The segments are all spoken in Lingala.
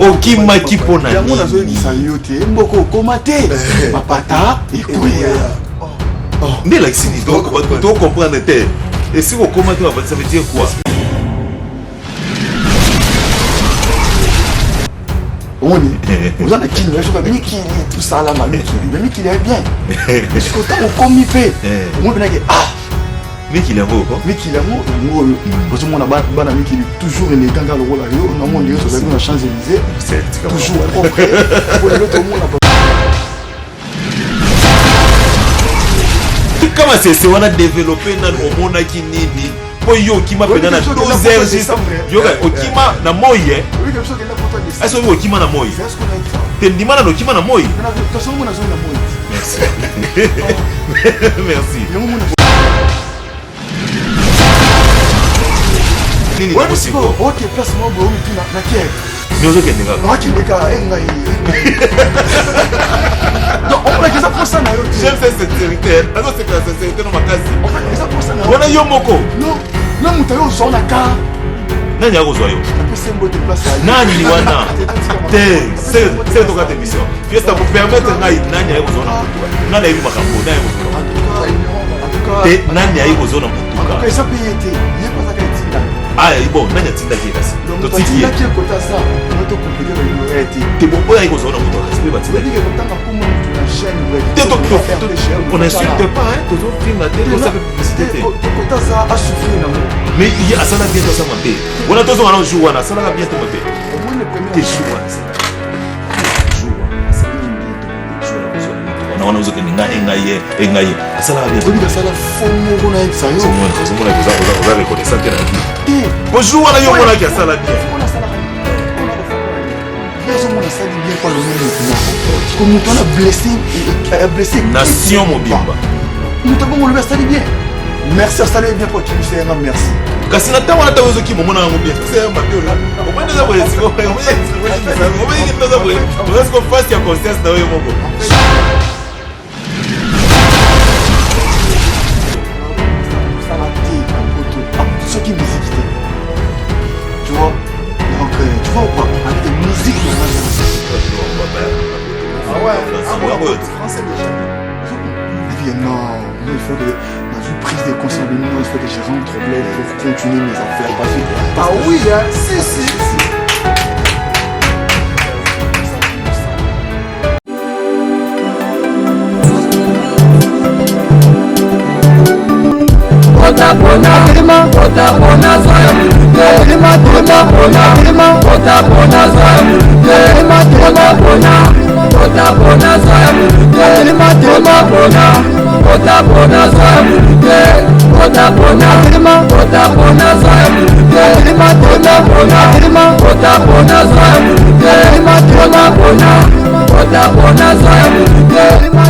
okima kipona yango nazoyebisa yo te mboko okoma te mapata ekoya nde lakisini to comprendre te esi okoma te ça veut dire quoi oni vous en êtes je suis venu qui tout ça là mal venu qui est bien parce que tant okomi pe moi bien que ah mais qu'il est beau quoi mais qu'il est beau parce que mon bana mi qui toujours élégant dans le rôle là on a mon lieu sur la Champs-Élysées toujours compris pour l'autre monde comment c'est on a développé dans le monde qui nini po yo kima pena na 12h juste yo ga okima na moye est-ce que okima na moye te ndima na okima na moye merci merci nini ouais c'est bon OK place moi bo tu na kier mais ozo kendenga moi qui ndeka engai donc on a déjà pour ça na yo j'aime cette sincérité alors c'est que la sincérité no makasi on a déjà pour ça na on a yo moko non mutayo zo na ka nani akozwa yo nani ni wana te c'est toka de mission fiesta pour permettre ngai nani akozwa na nani ayi makambo nani akozwa te nani ayi kozwa na mutuka ça peut être il pas ça ka ah bon nani atinda ki kasi to tiki ya kota ça on to compliquer le été te bon ayi kozwa na mutuka kasi ba tinda que kotanga kuma na chaîne te on insulte pas hein toujours film la télé ça fait publicité kota ça a souffrir na mais il y a ça la bien ça monter on a tous on joue wana ça la bien monter te joue on a uzoke ngai asala bien on ça la fomo kuna ça yo c'est moi que ça reconnaissant que la vie bonjour on a yo mona qui asala bien bien par le monde comme on a blessé nation mobimba nous t'avons le ça bien merci ça bien pour tu sais merci kasi na tawana tawezo ki momona ngo bien c'est mabiola au moins ça voler siko au moins il peut ça voler parce qu'on fasse ya conscience na yo moko ce qui musique tu vois donc tu vois ou pas avec des musiques ah ouais français déjà non il faut de dans une prise de conscience de nous il faut que je rentre au bled pour continuer mes affaires ah oui hein si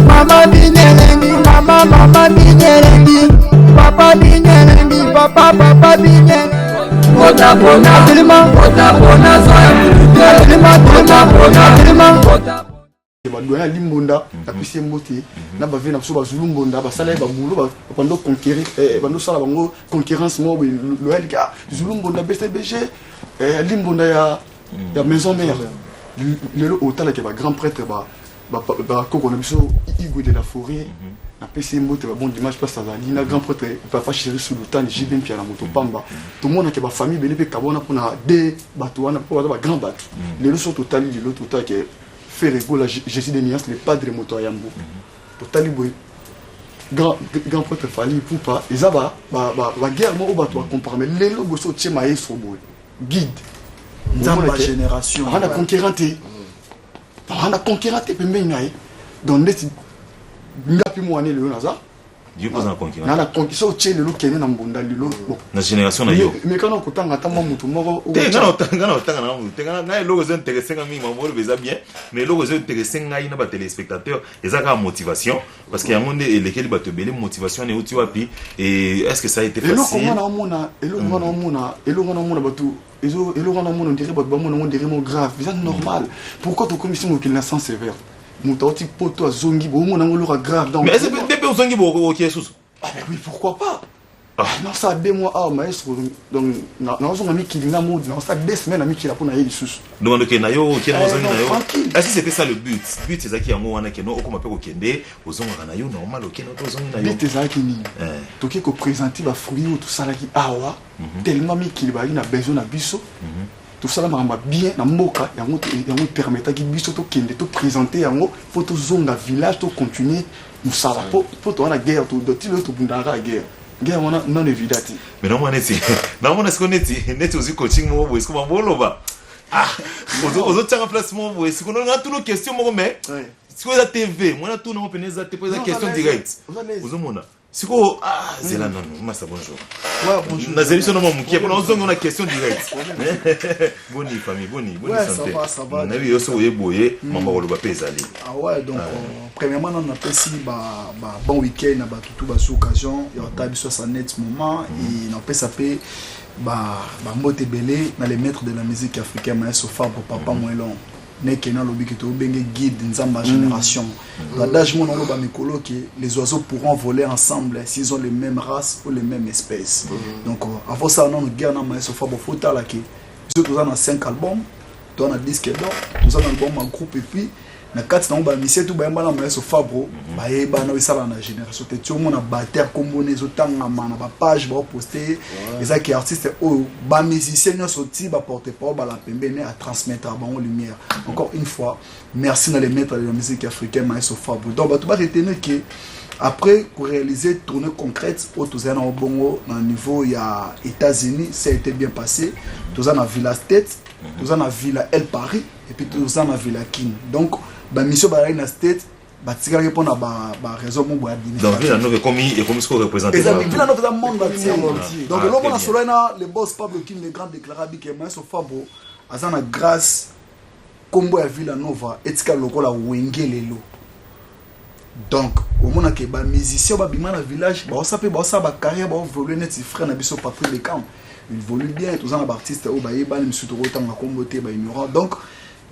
Mama binyelengi, mama binyelengi, papa binyelengi, papa binyelengi. Kota bona, badoya limbonda apesi mbote na bave na biso bazulu mbonda basala ba bulo bando conquérir bando sala bango concurrence mo loyal ka zulu mbonda BCBG limbonda ya maison mère lelo otala ke ba grand prêtre ba koko na biso Igwe de la Forêt na pesi mbote ba bon dimanche place azali na grand prêtre papa chéri Sultan Jibin Pia na moto pamba tout monde ke ba famille bele pe kabona pona de bato wana po ba grand bato lelo so totali lelo total ke Ferrego, la Jésus de Nias, le padre de Motoyambo. Total, grand prêtre Fali, Poupa, et ça va, la guerre, moi, on va comparer. Mais les logos sont chez Maestro, guide. Dans ma génération. On a conquéranté. On a conquéranté, mais donc, ngapi mwane le naza Dieu pose en conquérant na la conquista au le kene na mbonda lilo na génération na yo mais quand on kotanga tama mutu moko ngana otanga na mutu ngana logo zo intéressé ngami mamoro beza bien mais logo zo intéressé ngai na ba téléspectateurs ezaka motivation parce qu'il y a monde et lesquels ba te belé motivation ne uti wapi et est-ce que ça a été facile elo ngana batu elo ngana mona dirait ba mona on dirait mon grave c'est normal pourquoi ton commission qu'il n'a sans sévère Moutauti poto zongi bo mon angolo grave dans mais est-ce que depuis zongi bo qui est sous ah mais oui pourquoi pas Non, ça 2 mois, maestro. Donc, non, on a mis qu'il n'a mot, non, ça 2 semaines, on a mis qu'il a pour naïe sous. Donc, ok, nayo, ok, tranquille. Est-ce que c'était ça le but? Le but, c'est ça qui est en haut, on a que nous, on a pas au Kende, aux ongles, nayo, normal, ok, nous, aux ongles, nayo. C'est ça qui ni. Donc, il faut présenter la fruit ou tout ça là qui a, tellement mis qu'il va y a besoin d'un biseau. Tout ça là, bien, dans moka, il y a un permettant qui biseau, qui est présenter, il faut tout zone dans village, tout continuer. Nous savons pas, faut tout la guerre, tout, tout bundara la guerre. Guerre, on a non évident. Mais non, on est ce qu'on est aussi coaching, moi, est-ce qu'on va voir là-bas? Ah, aux autres en place, moi, est-ce qu'on a toutes nos questions, moi, mais, si on a TV, moi, on a tout nos opinions, on a des questions directes. Aux hommes, si on ah, c'est là, non, moi, c'est bonjour. Ouais, bonjour. On a des questions, on a des questions directes. Bonne famille, bonne santé. Ça va. On a vu aussi, boyer, maman, on va payer aller. Ah ouais, donc, premièrement, on a passé bon week-end, tout bas occasion, il y a un sur sa net moment, et on a passé moté belé dans les maîtres de la musique africaine, maestro Fabre, papa Moelon. Nekena lobi que tu bengue guide nzamba génération. L'adage mon oloba mikolo que les oiseaux pourront voler ensemble s'ils ont les mêmes races ou les mêmes espèces. Donc avant ça on guerre na maestro Fabre fota là que nous avons 5 albums, nous avons 10 d'or, nous avons un album en groupe et puis na 4 na ba mission tout ba mbala maestro Fabre ba yeba na wisala na génération te tu mon batteur comme on les otanga na ba page ba poster les qui artistes ou ba musiciens nous sorti ba porter pas ba la pembene à transmettre ba en lumière. Encore une fois merci dans les maîtres de la musique africaine maestro Fabre. Donc ba tout ba retenir que après pour réaliser tournée concrète au Touzana au Bongo dans le niveau il y a États-Unis, ça a été bien passé. Touzana Villa State, Touzana Villa El Paris et puis Touzana Villa King. Donc ba mission ba na State ba tika répondre ba raison mon bois dîner. Donc Villa Nova comme ce qu'on représente. Exactement, Villa Nova dans le monde entier. Donc là on a Solana le boss Pablo King le grand déclaré que maestro Fabre azana grâce combo ya Villa Nova etika lokola wengelelo. Donc au moment que les musiciens ba bima na village ba sape ba sa ba carrière ba évoluer net frère na biso Patrick de Camp il évolue bien tous en artiste au ba yeba ni surtout autant na comboté ba ignorant donc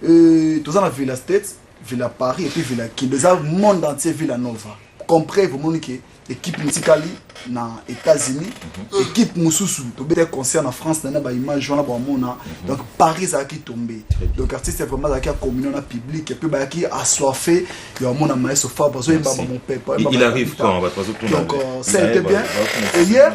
tous en Villa State Villa Paris et puis Villa qui déjà monde entier Villa Nova comprenez vous montre que équipe musicale na États-Unis équipe mususu to bete concert en France na ba image wana ba mona donc Paris a qui tombé donc artiste vraiment qui a communion na public et puis ba qui assoiffé il y a mon maestro Fabre besoin ba mon père il arrive quand on va pas tout donc ça a été bien et hier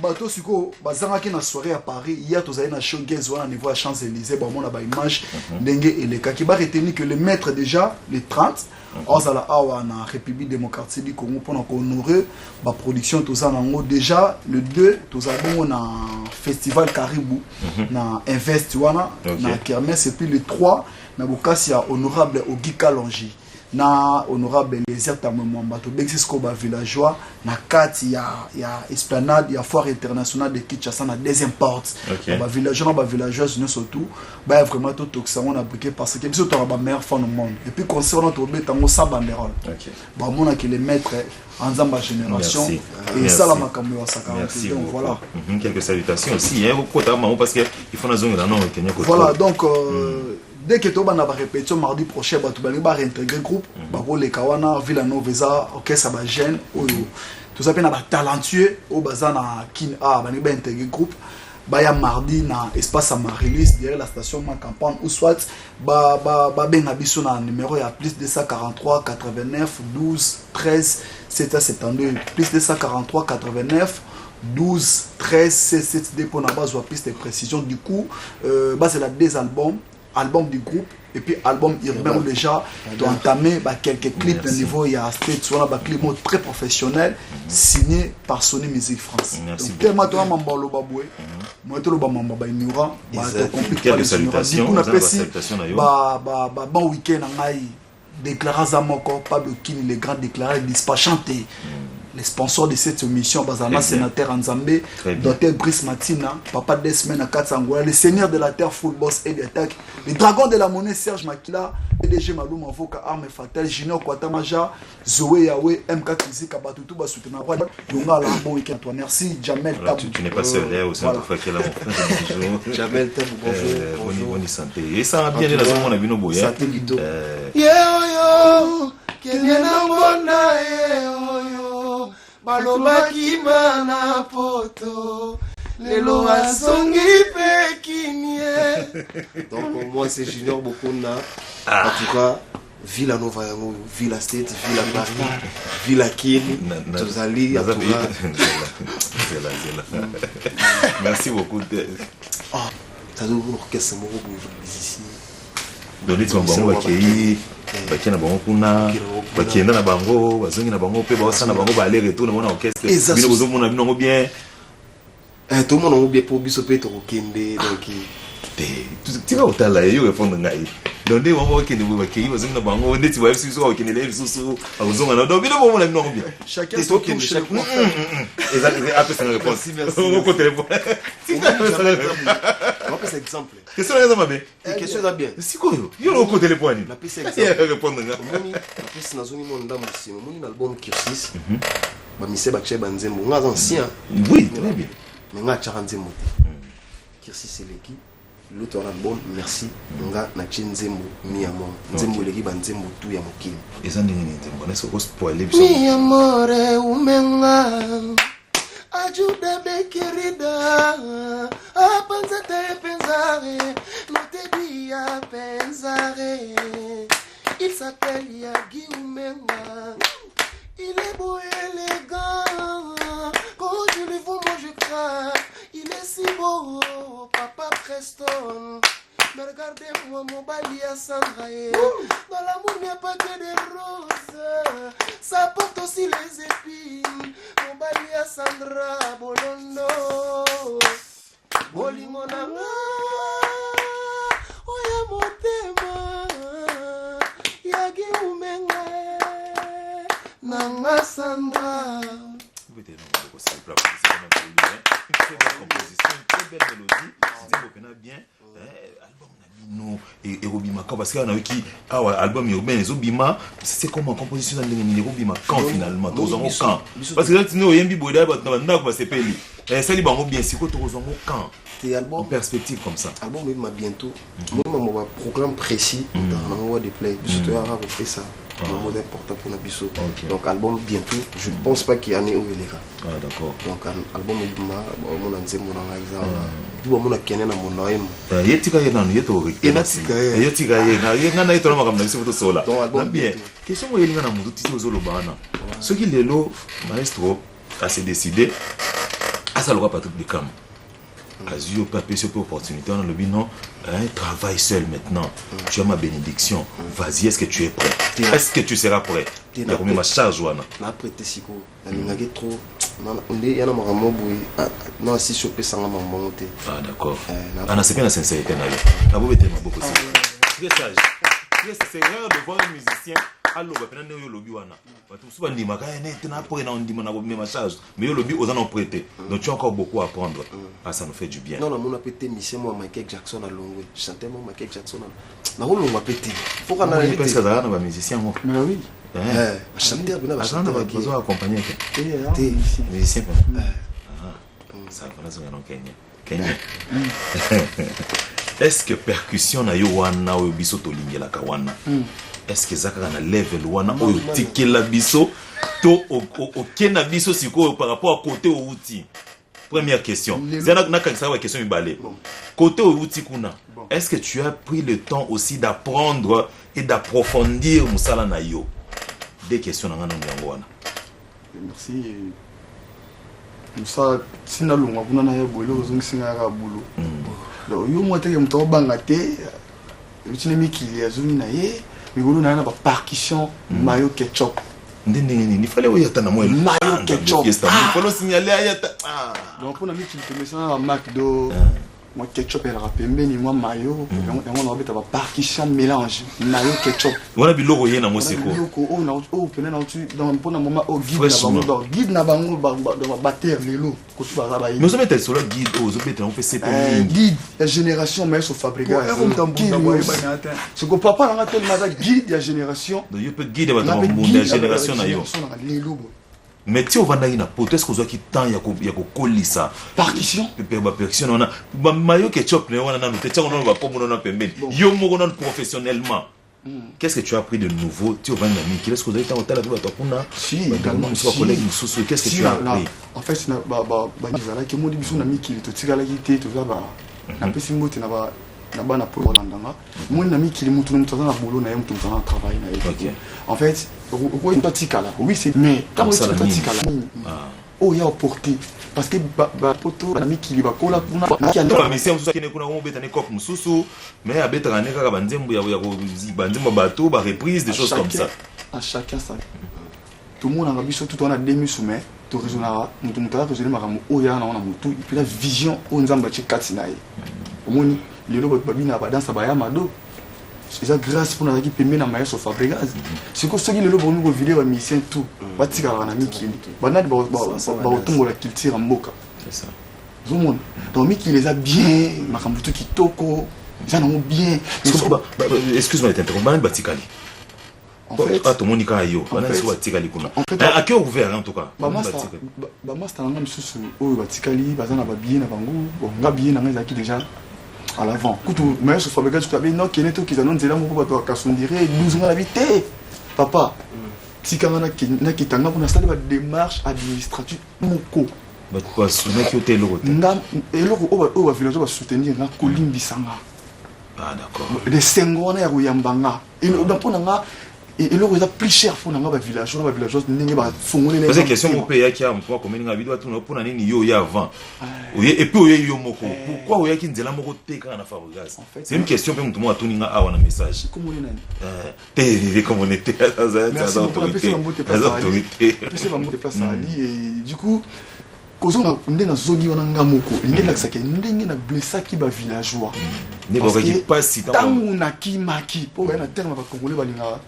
bateau suko bazanga qui na soirée à Paris hier tous allé na showgaze wana niveau à Champs-Élysées ba mona ba image ndenge et les cas qui va retenir que le maître déjà les 30 Ozala awa na République démocratique du Congo pour honorer la production tous en déjà le 2 tous avons na festival Caribou na Invest wana na Kermesse et puis le 3 na Bokasia honorable Ogi Kalonji na honorable les Tamemamba to Bexisko ba villageois na 4 il y a esplanade il y a foire internationale de Kinshasa na deuxième porte ba villageois nous surtout ba vraiment tout ça on a briqué parce que biso to ba meilleur fan au monde et puis concert on to betango sa banderole ba mona que les maîtres en Zamba génération et ça la makambo ya saka donc voilà quelques salutations aussi hein parce que il faut na zone là non Kenya voilà donc dès que tu vas na répétition mardi prochain tu vas réintégrer groupe bako le kawana Villa Nova orchestre ba jeune tout ça pe na ba talentueux au bazana kin a ba intégrer groupe ba ya mardi na espace Amaryllis derrière la station ma campagne ou soit ba benga biso na numéro ya plus 243 89 12 13 772 plus 243 89 12 13 772 pour na base ou plus de précision du coup c'est la deux album du groupe et puis album urbain où déjà tu as entamé quelques clips de niveau il y a state sur un clip très professionnel signé par Sony Music France. Donc tellement toi mamba lo baboué moi to lo ba mamba ba ignorant ba to compliqué quelques salutations bon week-end ngai déclaré Zamoko Pablo King les grands déclarés dispatchanté les sponsors de cette émission, Bazana, sénateur Nzambé, Dr Brice Matina, papa des semaines à Katsangola, le seigneur de la terre, full boss et d'attaque, le dragon de la monnaie, Serge Makila, PDG Malou Mavoka, Arme Fatal, Junior Kwatamaja, Zoé Yahweh, MK Kizi, Kabatutu, Basutena, Yonga, bon week-end, toi. Merci, Jamel Tabou. Tu n'es pas seul, au sein de Fakela, mon Jamel Tabou, bonjour. Bonne santé. Et ça a bien dit la zone, on a vu nos boyaux. Santé, Lido. Yo, Kenya na mbona yo balobaki mana poto lelo asongi pe kinie. Donc pour moi c'est Junior Bokuna. En tout cas Villa Nova yango, Villa State, Villa Paris, Villa Kini, tozali en tout cas. Merci beaucoup. Ah, ça doit vous orchestre moko ici. Donc tu vas bango bakei bakei na bango kuna bakenda na bango bazongi na bango pe ba na bango ba aller retour na orchestre bino bozo mona bino bien tout le monde a bien pour biso pe to kende donc tu vas otala yo répondre ngai donc des moments qui ne vous bakei bazongi na bango ndeti ba FCC ko kende le susu azonga na donc bino mona bino bien chacun son tour exact après ça réponse au côté téléphone on va faire exemple. Question là ça bien. Question là bien. C'est quoi yo au côté téléphone. La piste exemple. Répondre ngai. La piste na zoni mon ndambo si mon album Kirsis. Ba mise ba che banzembo nga ancien. Oui, très bien. Mais nga charanzembo. Kirsis c'est l'équipe. L'autre album merci nga na chinzembo mi amor. Nzembo leki banzembo tu ya mokili. Eza ndenge ni nzembo na soko spoiler biso. Mi amore umenga. Ajuda me querida, apanzate pensare, non te dia pensare. Il s'appelle Yagi Umenga, il est beau et élégant. Quand je le vois, moi je crains. Il est si beau, papa Preston. Mais regardez-moi mon balia Sandra. Dans l'amour il n'y a pas que des roses, ça porte aussi les épines. Mon balia Sandra Bolondo. Bolimonanga, oya motema, Yagi Umenga, Nanga Sandra. C'est une très belle composition, une très belle mélodie. C'est bien. Album Nabino et Robima parce qu'il y en a qui album urbain et Zobima c'est comme en composition dans les Robima quand finalement tous en camp parce que là tu n'as yembi boda ba na ko c'est peli ça li bango bien si ko tous en camp en perspective comme ça album mais bientôt moi mon programme précis dans le de play je te aura refait ça un mot important pour la biso donc album bientôt je ne pense pas qu'il y en ait où il est ah d'accord donc album mon nzembo na exemple tout mon akene na mon noem yetika yena yeto yetika yena yena ito na makamna biso to sola na bien question mo yelinga na mutu titi ozolobana ce qui lelo maestro a se décidé à ça le roi Patrick Bikam Azio papier sur opportunité on a le bilan travaille seul maintenant tu as ma bénédiction vas-y est-ce que tu es prêt est-ce que tu seras prêt il y a combien ma charge wana na prêter siko na ngaki trop on est yana makambo boui non si choper sanga mambo te ah d'accord ana c'est bien la sincérité na yo na bo bete maboko si très sage c'est rare de voir un musicien allo ba pena yo lobi wana batu suba ndima ka ene tena pour na ndima na bo me charge mais yo lobi ozana prêter donc tu as encore beaucoup à apprendre ça nous fait du bien non non mon apété mission moi Michael Jackson à Longwe chanter moi Michael Jackson na ko longwa pété faut qu'on a parce que ça na ba musicien moi mais oui chanteur bina ba chanteur ba besoin accompagner t'es musicien ça va ça non Kenya est-ce que percussion na yo wana o biso to lingela ka wana est-ce que zaka na level wana o tikela biso to o kena biso siko par rapport à côté au outil première question zana na ka sawa question ibale côté au outil kuna est-ce que tu as pris le temps aussi d'apprendre et d'approfondir musala na yo des questions na ngana nyango wana merci ça sina lunga kuna na ya bolo ozongisinga ka bulo donc yo mo teke mto banga te utine mikili azumi na ye mikolo na ba percussion mayo ketchup ndenge ni fallait oyata na moi mayo ketchup il faut signaler ayata donc on a mis tu te ça à McDo moi ketchup et rapembe ni moi mayo on a beta ba percussion mélange mayo ketchup wana biloko yena mo seko biloko na pena na tu dans pona moment au guide na bango ba batteur lelo ko tu ba ba mais ça mettre sur le guide aux obéta on fait c'est guide la génération mais sur fabriquer c'est que papa na tellement ça guide la génération donc il peut guider la génération na yo mais tu vas na poto est-ce que vous qui temps ya ko kolisa partition percussion on a mayo ketchup ne wana na te tchanga na ba pomo na pembeni yo moko non professionnellement qu'est-ce que tu as appris de nouveau? Tu es au Van Namiki, est-ce que vous avez été en hôtel avec toi? Si, également. Qu'est-ce que tu as appris? En fait, c'est que mon début, Namiki, tu tires la guitare, tu vas un peu si tu n'as pas pour l'andanga. Mon ami qui est monté dans un boulot, tout le travail. En fait, oui, c'est mais quand tu es oh, il y a porté parce que poto ami qui va coller pour na mais c'est ça qui ne connaît pas betane coffre mususu mais à betane kaka banzembo ya banzembo bateau ba reprise des choses comme ça à chacun ça tout le monde a biso tout on a demi soumet to raisonnera mutu mutala raisonner makamu oya na ona mutu et puis la vision o nzamba ci katsinaye omoni lelo babina ba dansa ba ya mado c'est ça grâce pour n'avoir qui na maïs au Fabregas c'est que ceux qui le lobo nous vidéo ba mission tout ba tika na miki banade ba otombo la culture mboka c'est ça zomon donc miki les a bien makambutu kitoko ça non bien excuse-moi t'interromps banade batikali en fait tout le monde ka yo banade so batikali kuna à cœur ouvert en tout cas ba master na msusu o batikali bazana ba bien na bango nga bien na ngaki déjà à l'avant. Coutou, mais ce Fabregas, tu as bien non, qui est tout qui annonce là, mon papa, qu'à son dirait 12 ans la vité. Papa, si quand on a qui t'a pour installer la démarche administrative, mon co. Bah quoi, ce mec qui était l'autre. Et l'autre, on va village va soutenir un Colim Bissanga. Ah d'accord. Les Senghor et Rouyambanga. Et on a pour nanga. Et l'autre est plus cher pour nanga village, on va village n'est pas fondé. Parce que question au pays qui a un point comme une vidéo tout pour nani yo ya avant. Et puis yo moko. Pourquoi oya ki nzela moko te quand na Fabregas? C'est une question pour tout le monde tout ninga a un message. Comment on est t'es comme on était à autorité. C'est vraiment des places à Ali et du coup cause on est dans zone on nga moko. Ndé la saki ndenge na blessa ki ba villageois. Ne ba ki pas si tant on a ki maki pour na terme ba congolais ba linga.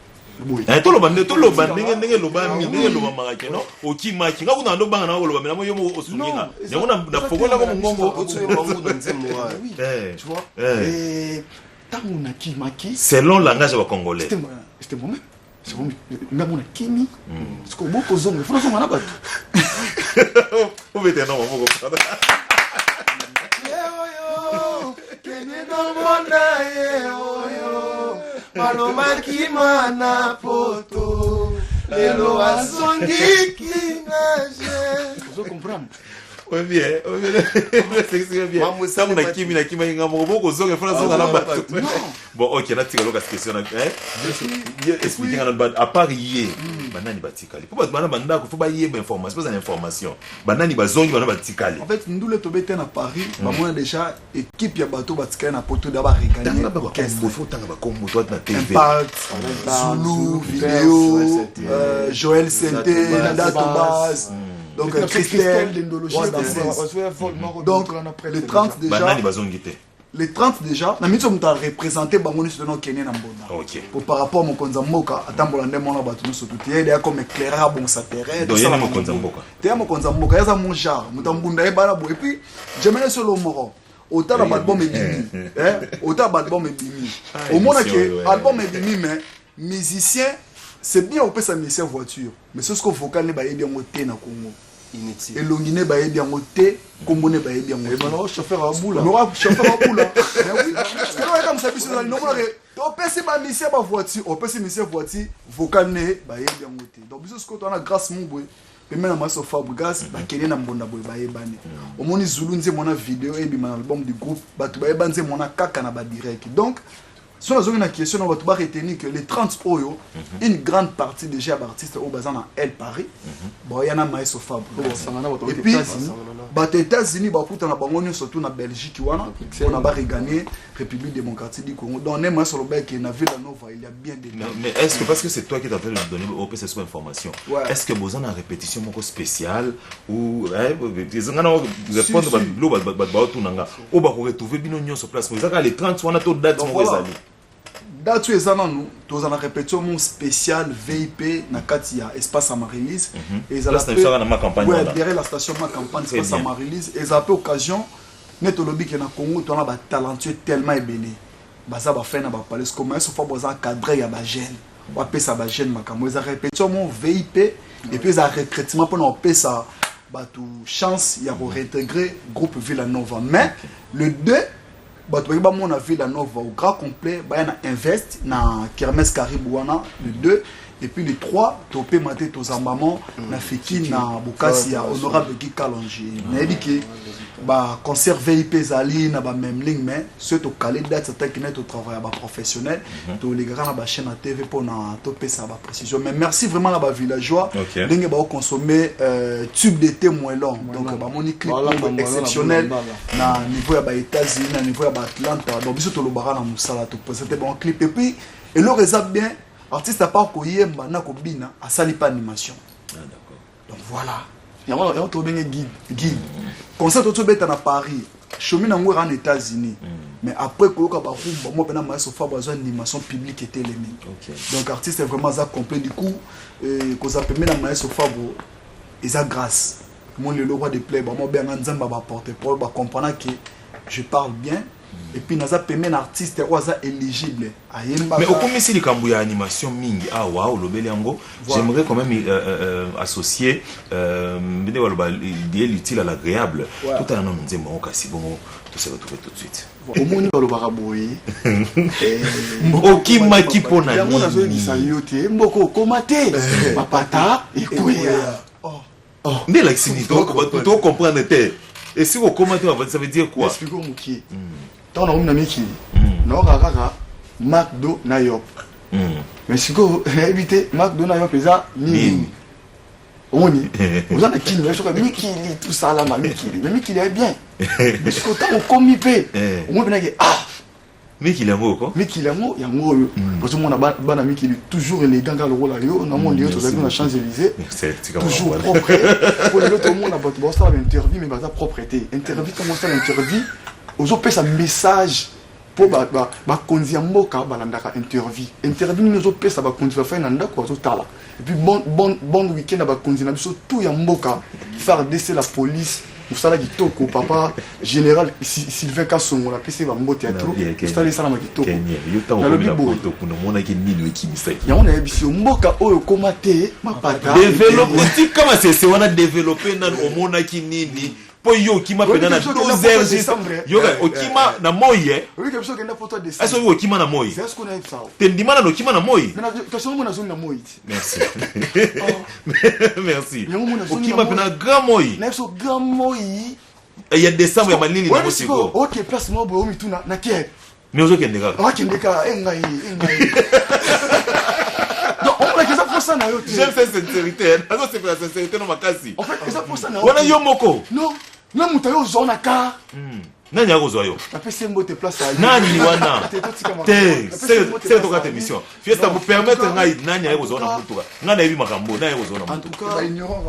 To lo bande ndenge lo ba mi ndenge lo ba marake no okimaki nga kuna ndo banga na lo ba mela mo yo mo osuminga yango na fokola ko mongongo tu vois et tant on a kimaki selon langage ba congolais c'était moi c'est bon nga mona kimi parce que beaucoup zonga faut zonga na bato o bete no mo ko yo kene no mona yo malomaki mana poto lelo asongiki ngaje vous comprenez oui bien c'est bien ça mon akimi na kima nga mo boko zonga fona zonga na bato bon OK na tika loka question expliquer na ba à part hier banani batikali pour bana banda ko faut ba yeba information pas information banani bazongi bana batikali en fait ndule tobete na Paris ba mona déjà équipe ya bato batikali na poto da ba regagner il faut tanga ba kombo toi na TV Impact Zulu vidéo Joël Senté Nada Tobas donc Christelle donc les 30 déjà banani bazongité les 30 déjà na mitso muta représenter bangoni sur no Kenya na mbonda OK pour par rapport mon konza moka atambola ndemo na batu so tout il est comme éclaireur bon sa terrain donc yana mon konza moka te mon konza moka yaza mon genre mutambunda e bala bo et puis j'aimerais sur le moro autant la album et bimi autant album et bimi au moins que album et bimi mais musicien c'est bien on peut s'amuser voiture mais ce qu'on vocal ne ba bien côté na Congo inutile elongi ne ba bien côté Congo ne ba bien côté maintenant chauffeur à boula chauffeur à boula parce que là comme ça puis c'est non on peut s'amuser ba voiture on peut s'amuser voiture vocal ne ba bien côté donc ce qu'on a grâce mon boy et même à Fabregas ba kene na mbonda boy ba yebane au moni Zulu nze mona vidéo et bi album du groupe ba to ba yebanze mona kaka na ba direct donc si on a une question, on va retenir que les 30 Oyo, une grande partie déjà d'artistes au bazar dans El Paris, bon il y en a Maïs au Fab. Et puis, aux États-Unis, surtout en Belgique, on a regagné République démocratique du Congo. Donc on est sur le bec qui est Naville Nova, il y a bien des. Mais est-ce que parce que c'est toi qui es en train de nous donner au PCS information, est-ce que vous avez une répétition spéciale ou ils ont répondre ou bah retrouver bien sur place. Vous avez les 30 on a tout date date nous tous en répétition mon spécial VIP na Katia espace Amaryllis et ça là ma campagne derrière la station ma campagne espace Amaryllis et ça peut occasion net lobby que na Congo tu as ba talentueux tellement ébélé baza ba faire na ba palais comment ça faut boza cadrer ya ba jeune ou appeler ça ba jeune makamo ça répétition mon VIP et puis ça recrutement pour on payer ça ba tout chance il y a pour réintégrer groupe Villanova mais le 2 bato ba mona Villa Nova au grand complet ba na invest na Kermesse Caribouana le 2 et puis le 3 topé maté tozambamo na fiki na bokasi ya honorable Guy Kalonji na dit ba concert VIP zali na ba même ligne mais ce to calé date ça qui net au travail ba professionnel to les gars na ba chaîne na TV pour na topé ça ba précision mais merci vraiment la ba villageois dingue ba consommer tube d'été moins long donc ba moni clip exceptionnel na niveau ya ba États-Unis na niveau ya ba Atlanta donc biso to lo bara na musala to c'était bon clip et puis et le réserve bien artiste à part koyemba na kobina a sali pas animation d'accord donc voilà il y a to bien guide concert to beta na Paris chemin na ngora en États-Unis mais après koloka ba rumba moi pena maso fa besoin animation publique était l'ennemi donc artiste est vraiment ça complet du coup ko ça permet na maso fa bo et grâce moi le roi de play ba moi bien nzamba ba porter pour ba comprendre que je parle bien et puis naza permet un artiste oza éligible mais au comme si les cambuya animation mingi ah waouh le beliango j'aimerais quand même associer l'utile à l'agréable tout à l'heure nous bon kasi bon tout se retrouver tout de suite au monde ba lo baraboyi okima kipona ni on a zo ni yote mboko komate mapata ikoya mais là c'est ni to comprendre te et si vous commentez ça veut dire quoi expliquons muki tant on a miki non kaka McDo na yop mais si ko éviter McDo na yop ça ni oni vous en a qui ne sais miki tout ça là miki mais miki il est bien mais si ko tant on commis pe on va bien ah miki il est mot quoi miki il est mot ya mot parce que mon bana miki toujours élégant dans le rôle là yo na mon lieu to na Champs-Élysées toujours propre pour l'autre monde a bon ça l'interview mais ça propreté interview comment ça l'interview aux autres un message pour ba konzi mboka balandaka interview nous autres ça ba konzi va faire nanda quoi tout tala et puis bon week-end ba konzi na biso tout ya mboka faire descer la police vous savez qui toko papa général Sylvain Kassongo la PC va mbote à trop vous savez ça na kitoko na lobi bo to no mona ki nini ekimisa ya on a biso mboka oyo komate mapata développer comment c'est on a développé na mona ki nini po yo kima pena na 12 heures yo okima na moye oui que biso kenda photo de ça so yo okima na moye c'est ce qu'on a ça tendimana no kima na moye mais question mona zone na moye merci merci okima pena grand moye na so grand moye il y a décembre ya malili na mosiko OK place mo bo mituna na kie mais ozo kendeka engai donc on a que ça pour ça na yo j'aime cette sincérité nazo c'est pour la sincérité no makasi en fait ça pour ça na wana yo moko non na mutayo zona ka nani akozwa yo apesi mbote place à nani wana c'est to kata émission fiesta vous permettre ngai nani akozwa na mutuka ngana yebi makambo nani akozwa na mutuka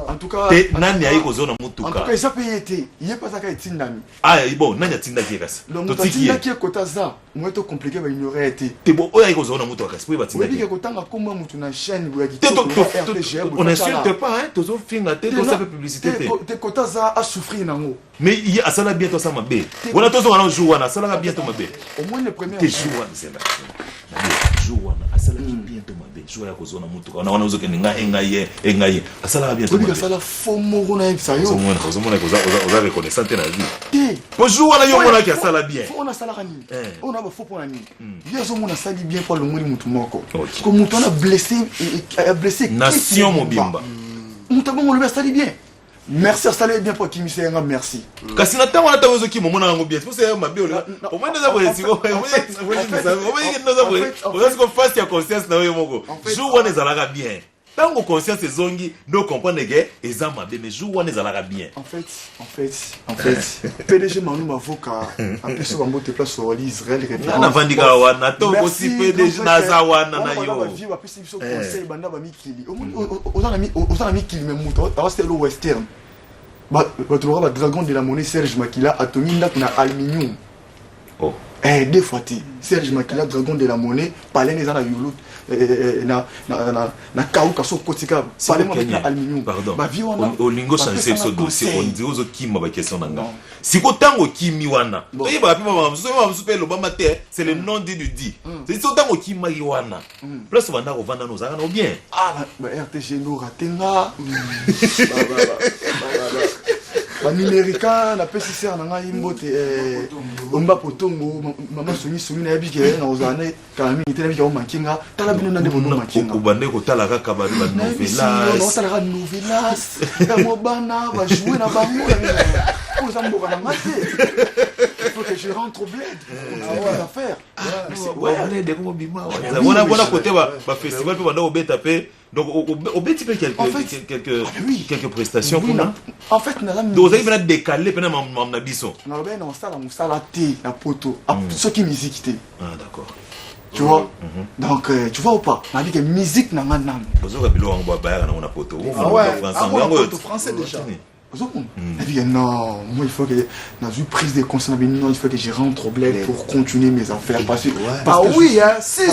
en tout cas nani akozwa na mutuka en tout cas ça peut été il est pas ça ka etindami ah bon nani atinda ki kasi to tiki ki kota za moi to compliqué ba ignorer été te bon oya akozwa na mutuka kasi po ba tinda ki ko tanga komba mutu na chaîne bu ya on n'insulte pas hein tozo finga te to ça fait publicité te kota za a souffrir nango mais il a ça la bientôt ça mabe on a tozo wana jour wana ça la bientôt mabe au moins le premier jour wana c'est là jour wana asala bientôt mabe jour ya kozwa na mutuka on a uzo ke engaye asala bientôt mabe asala fomo na ipsa yo ozo mona oza reconnaissant na vie pour jour wana yo mona ki asala bien on a sala nini on a faux pour nini bien zo mona sali bien pour le moni mutu moko comme mutu na blessé nation mobimba mutu bongo le sali bien merci ça allait bien pour qui monsieur merci kasi na tango na tango zo ki momona ngo bien c'est mabe au moins nous avons siko on a face ya conscience na yo moko jour wana ezalaka bien tango conscience ezongi no comprendre que eza mabe mais jour wana ezalaka bien en fait PDG Manu Mavoka après ce bambo te place sur Israël référence na vandika wana to aussi PDG na za wana na yo va vivre après ce conseil banda ba mikili aux amis qui même muto c'était le western ba tu aura dragon de la monnaie Serge Makila atominda kuna aluminium oh deux fois Serge Makila dragon de la monnaie palais les ana yulu na kauka so kotika palais mo na aluminium ba vi wana olingo changer ce dossier on dit aux kima ba question nanga siko tango kimi wana oyi ba pima ba mso pe lo ba mate c'est le nom du dit c'est siko tango kima wana plus vanda ko vanda no zanga no bien ah ba RTG no ratenga bamimérika napesi sere na ngai mbote omba potongo mama songi na yebi ke na ozana kala mingi te na yebi ke omankinga tala bino na nde bono mankinga obande kotala kaka ba novelas otala ka novelas ya mobana ba jouer na bango pour ça mboka na ngate il faut que je rentre au bled on va faire ouais de ko bima wana côté ba festival pe banda obeta pe donc obeti pe quelques prestations kuna en fait na donc ça va décaler pe na na biso na ben on sala te na poto ce qui musique te ah d'accord tu vois donc tu vois ou pas on a dit que musique na ngana bozoka bilo wango ba na poto français déjà non, moi il faut que j'ai une prise de conscience, non, il faut que je rentre au bled pour continuer mes affaires. Parce que, oui, hein, si.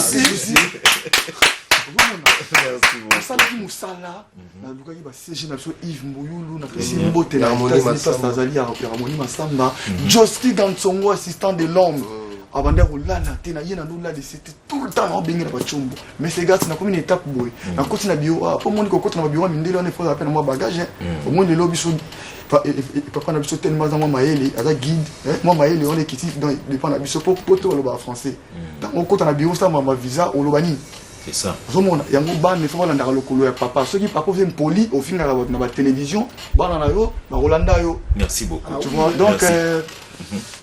Ça dit Moussala, Yves Mouyoulou, Harmonie Massamba, Joski Gansongo, assistant de l'homme. Avant de c'était tout le temps en bingé na chumbo mais ces gars c'est comme une étape boy na côté na bio pour moi ko côté na bio mindele on faut appel moi bagage au moins le lobby papa na biso tellement dans moi maeli aza guide moi maeli on est qui dans dépend na biso pour poto le ba français dans côté na bio ça ma visa au lobani c'est ça zomona yango ban ne faut landa lokolo ya papa ceux qui papa vient poli au fin na ba télévision bana na yo ba rolanda yo merci beaucoup tu vois donc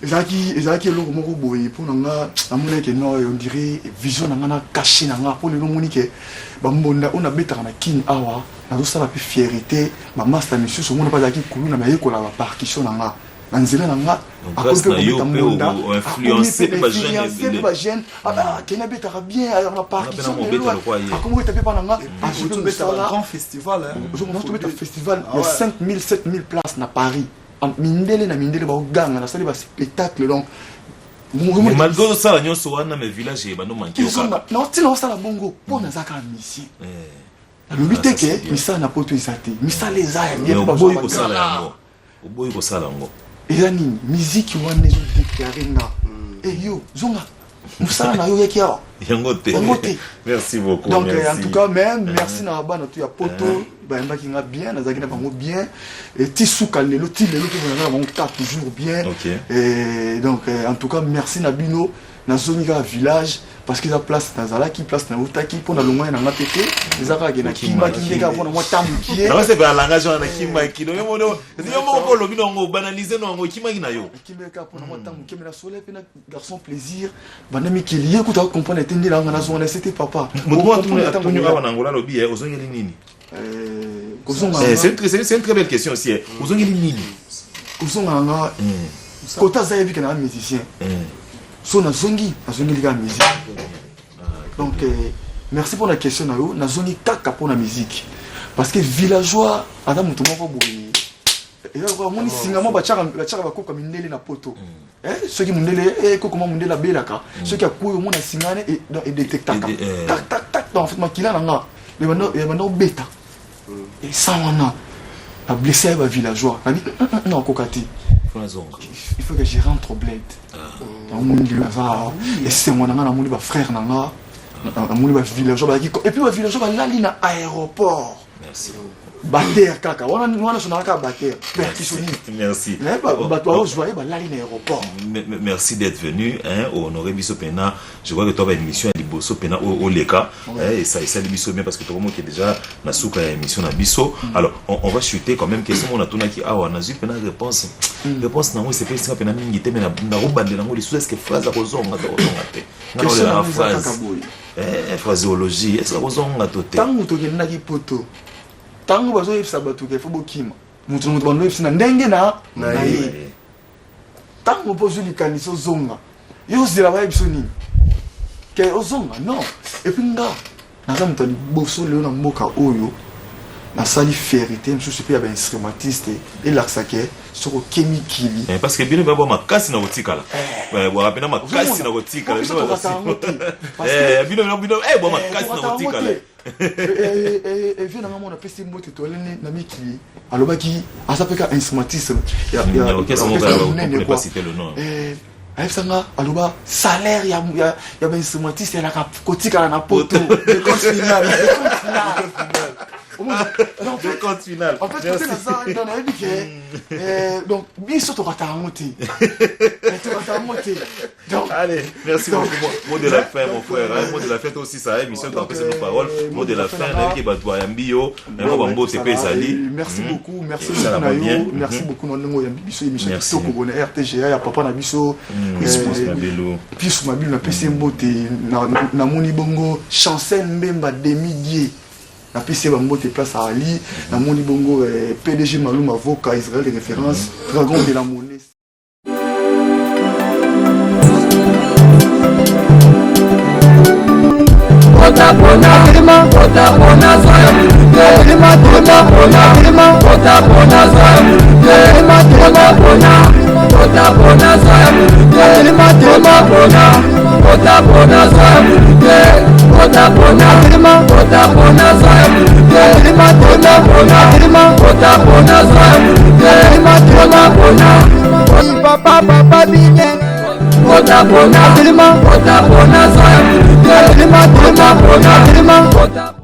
ezalaki eloko moko boye mpo na nga namoni ke no on dirait vision na nga na caché na nga mpo lelo moni ke bambonda oyo nabetaka na kini awa nazosala mpe fierité bamasta misusu omona mpo azalaki kuluna nayekola bapartition na nga na nzela na nga akoki mpe kobeta mbonda mpe bagene keni abetaka bien na partition akomi kobeta mpe mpa na nga grand festival tobeta festival ya 5000 7000 places na Paris mindele na mindele ba oganga na sali ba spectacle donc malgré ça la nyonso wana me village e bano manki oka non tino sala bongo pona zaka musicien le but est que misa na poto isate misa les arts bien pas boy ko sala yango boy ko sala yango ezani musique wana zo déclarer na yo zonga musala na yo yaki awa yango te merci beaucoup donc en tout cas même merci na bana tu ya poto ba qui nga bien na zakina bango bien et tisuka lelo ti lelo to na bango ta toujours bien et donc en tout cas merci na bino na zone ga village parce que la place dans la qui place na utaki pour na longwa na matete ezaka ke na kimba kindeka pour na mota mukie na c'est pas langage na kimba kido yo mono yo moko lobi ngo banaliser no ngo kimba kina yo kimbeka pour na mota mukie mais na soleil pe na garçon plaisir banami ki lié ko ta comprendre tende la na zone c'était papa mo tu awa na ngola lobi ozongeli nini c'est une très belle question aussi ozongeli nini ozonga kota zayebi ke na musicien so nazongi la musique donc merci pour la question nayo nazongi kaka pour la musique parce que villageois ata mutu moko boye moni singa mo bachaka bakoka mindele na poto soki mindele koko mo mindele belaka soki akuyo mona singane et détectaka tac en fait makila nanga mais maintenant beta et ça wana a blessé ba villageois non kokati il faut que je rentre au bled et c'est moi na ba frère nanga na ba villageois et puis ba villageois balali na aéroport merci bater kaka wana sonaka bater percussionniste merci merci d'être venu honoré biso pena je vois que toi ba émission ya liboso pena au leka et ça biso bien parce que toi moi qui déjà na souka émission na biso alors on va chuter quand même question on a tourné qui awa na zu pena réponse na moi c'est pas ça pena mingi te mais na robande na ngo les est-ce que phrase a kozonga te na phraseologie est-ce que kozonga to te tangu to kenda ki poto tango bazo yebisa bato ke fo bokima mutu bando yebisa na ndenge na ye tango pozo likanisa ozonga yo zela ba yebisa nini ke ozonga non et puis nga naza mutu liboso leo na mboka oyo nasali fierité msusu pe ya bainstrumentiste elaksake soko kemikili parce que bino babo makasi na kotikala bwakapena makasi na kotikala bino bwa makasi na kotikala et viens dans mon appel mot to lene na mikili alobaki asapeka instrumentiste ya pas citer le nom ayebisanga aloba salaire ya bainstrumentiste ya kotikala na poto de compte final Le compte final. En fait, Merci. dans la vie, donc, bien sûr, tu vas monter. Donc, allez, merci beaucoup. Mot de la fin, mon frère. Mot de la fin, toi aussi, ça émission, tu as passé nos paroles. Mot de la fin, avec Batoua Yambio, Mambo TP Sali. Merci beaucoup, merci Ça va bien. beaucoup. Merci beaucoup, Nongo Yambiso, émission Kitoko Bonne RTGA, ya Papa Nabiso. Puis, ma Bible, na PC Mbote, na Moni Bongo, Chancel Mbemba Demi-Dié. Na PC Mbote place à Ali, na Moni Bongo, PDG Maloum avocat Israël de référence, dragon de la monnaie. Ota bona prima, ota bona zaya mulite. Prima prima bona prima, ota bona zaya mulite. Prima prima bona, ota bona zaya mulite. Prima prima bona, ota bona zaya mulite. Ota bona prima, ota bona zaya mulite. Prima prima bona prima, ota bona zaya mulite. Prima prima bona, papa papa binye. Ota bona prima, ota bona zaya mulite. Prima prima bona prima, ota